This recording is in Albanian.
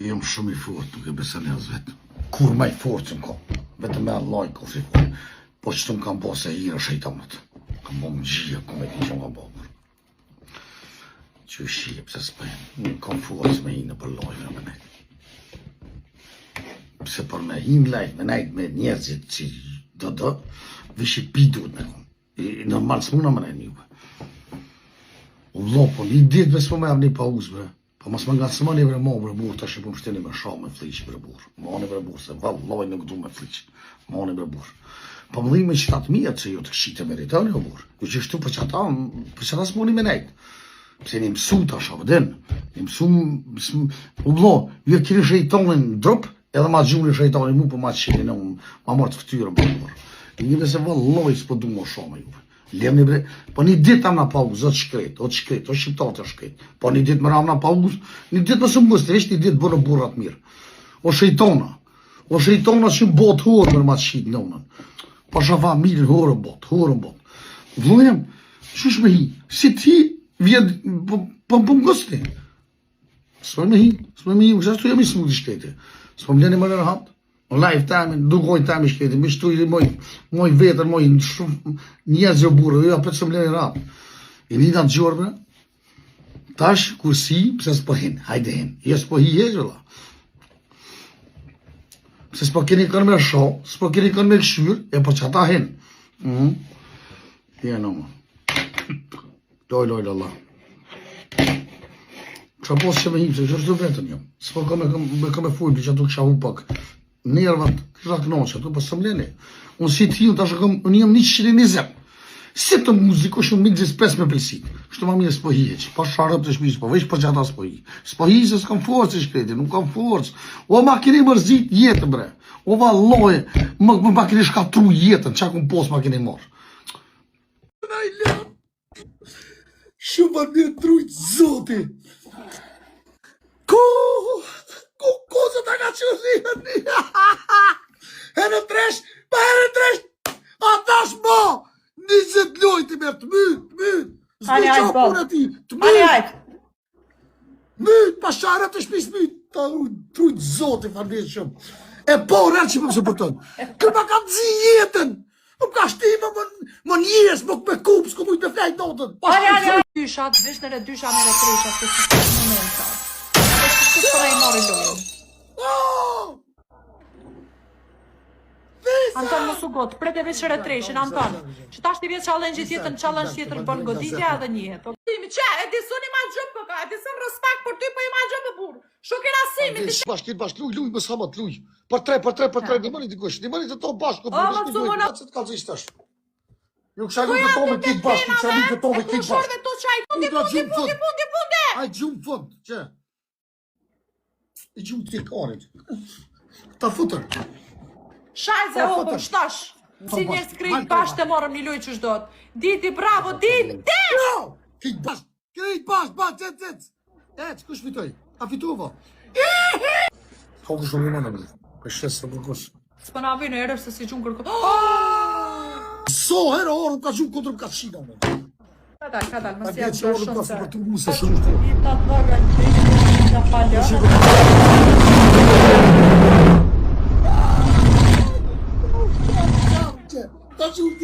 Jam shumë i fort, nuk e beson as vetë. Kur më i fort që kom, vetëm me Allah i konflikon. Po që të më kam bo se hira shejtanët. Kam bo më gjia, kom e di që më kam bo. Që shqie, pëse s'pëjnë. Nuk kam forës me hinë për lojve me nejtë. Pëse për me hinë lejtë, me nejtë me njerëzit që do, vishi pidut me kom. Normal s'muna me nejtë njëve. U vlopon, i ditë me s'po me arë një pauzve. Po mas më nga së më një bre mo bre burë, ta që po më shteni me shumë me fliqë bre burë. Më bre burë, se valloj nuk du me fliqë. Më bre burë. Po më dhime që tatë mija që jo të këshite meritoni o burë. Ju që shtu për që ata s'mo një me nejtë. Pse një mësu të asha vëden. Një mësu, u blo, ju e kiri shejtonin drop, edhe ma gjuri shejtonin mu për ma qeni në ma mërë të ftyrën për burë. Një dhe se valloj s'po du më shumë juve. Lemni bre, po një ditë tam na pauzë, o shqiptar të shkret. Po një ditë më ram na pauzë, një ditë më së mbështë, veç një ditë bërë burrat mirë. O shejtona që botë horë mërë ma të shqitë në unën. Po shafa milë horë bot. Vlojem, shush me hi, si ti vjen, po më gësti. S'po me hi, kështu jam i smuti shkreti. S'po më leni më në rahat. Në live time, dukoj time i shkreti, më shtu i moj vetër, moj shumë njerëz jo burë, jo apet së më leni rahat. I një të gjorëve, tash, kur si, pëse s'po hin, hajde hin, jo s'po hi heqëlla. Pëse s'po keni kërë me sho, s'po keni kërë me këshyr, e po që ata hin. Tje në më. Loj, Allah. Kësha posë që me hi, se kështë vetën jo. S'po me kome fujnë, për që atu kësha hu pak. Nervat, kësha knoqë, atu po së më leni. Unë si t'ju, tash unë jam 120. Si të muziko shumë 15 me pelsit. Kështu ma mire s'po hijeq. Pa sharëp të shpis, po veç për që ata s'po hi. S'po hi se s'kam forës i shkreti, nuk kam forës. O ma keni mërzit jetë bre. O valloje, ma keni shkatru jetën, qa kun pos ma keni morë. Shumë ma një trujtë zoti. Kozë të ka që rrëni. Herë tresh, atash mo. 20 lojtë i mërë të mytë. Zdo qa punë ati, të mytë. Mytë, pashara të shpis mytë. Ta trujtë zotë i farnirë shumë. E po, rrë që më për tënë. Kërë ma ka të zi jetën. Më ka shtima më njës, më me kupë, s'ko mujtë me flejtë notën. Dyshat, vishnër e dysha me dhe tresha, të që të momenta. Të që të mori lojën. Anton mos u gotë, prete vishër e treshin, Anton. Që ta shti vjetë challenge tjetër, challenge tjetër bën goditja edhe njët. Që, e disuni ma gjëmë këka, e disën respekt për ty, po i ma gjëmë burë. Shukir asimi. Bashk, luj, më samat, luj. Për tre, një dikush, një të to bashkë, që të kalëzë ishtash. Ju kësha luj të to me kitë bashkë, kësha luj të to me kitë bashkë. Pundi. Aj, gjumë fund, që? I gjumë të karit. Ta futër. Shajze o, po shtash. Si njerës krejt bashkë të morëm një lujë që shdojt. Diti, bravo, diti! Krejt bashkë, ec, kush fitoj? A fitu vo? Po kush shumë një në për shesë të kërkush. S'pë na vinë erë se si gjumë kërkush. So, herë orë ka gjumë kontër më ka shina më. Kadal, më si atë shumë se. Për të musë shumë. I të dhërë në falja. Ta gjumë